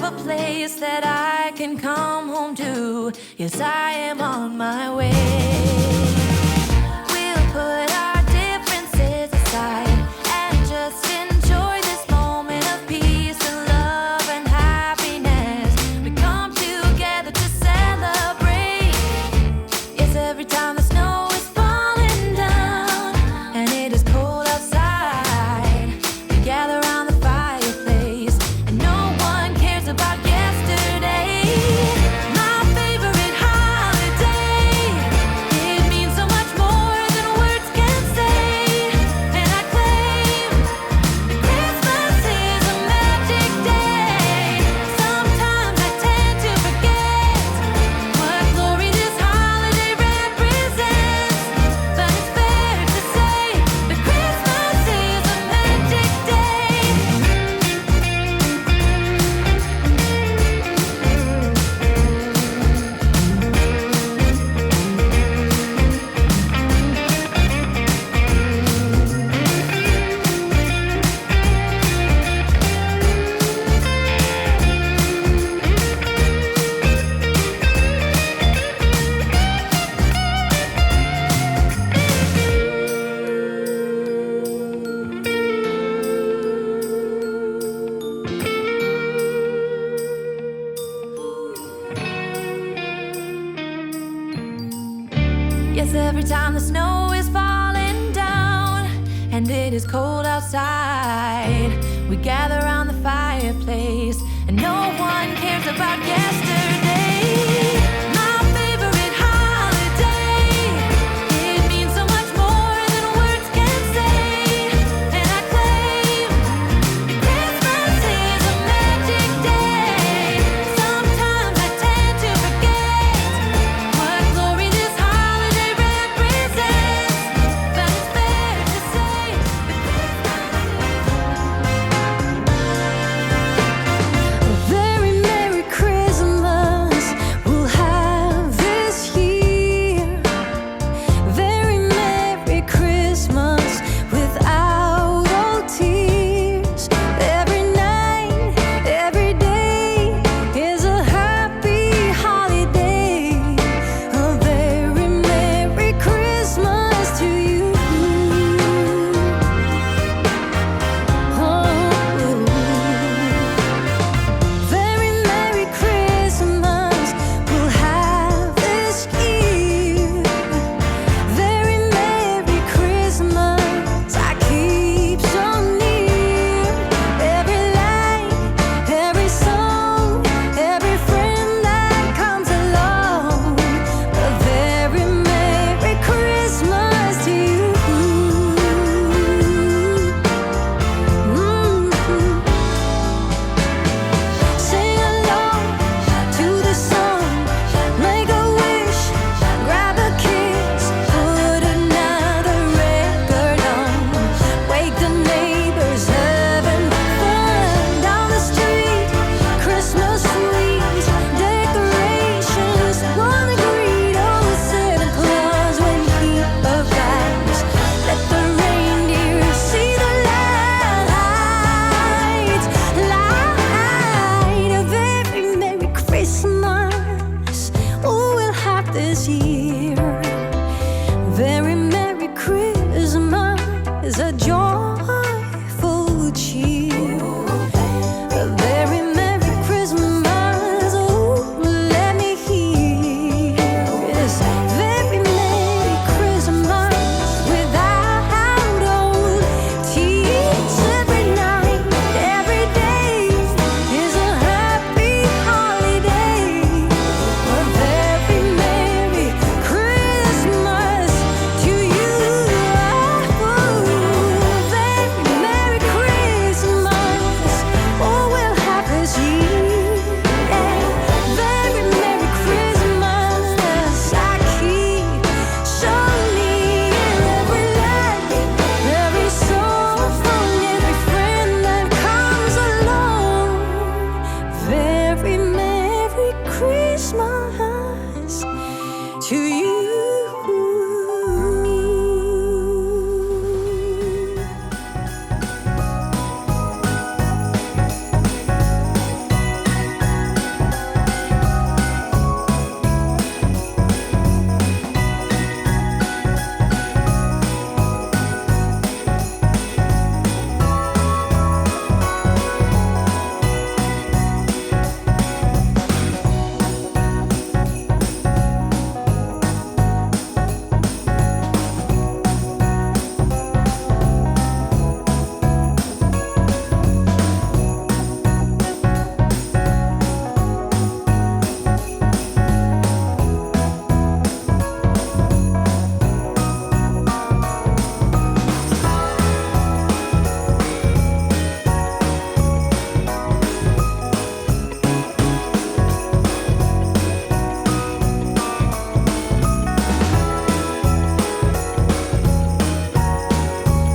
have a place that I can come home to. Yes, I am on my way. We'll put our differences aside and just enjoy this moment of peace and love and happiness. We come together to celebrate. Yes, every time the snow is falling down and it is cold outside, we gather around the fireplace and no one cares about yesterday. My favorite holiday, it means so much more than words can say. And I claim Christmas is a magic day. Sometimes I tend to forget what glory this holiday represents, but it's fair to say that Christmas is a magic day. Yes, every time the snow is falling down and it is cold outside, we gather around the fireplace and no one cares about yesterday.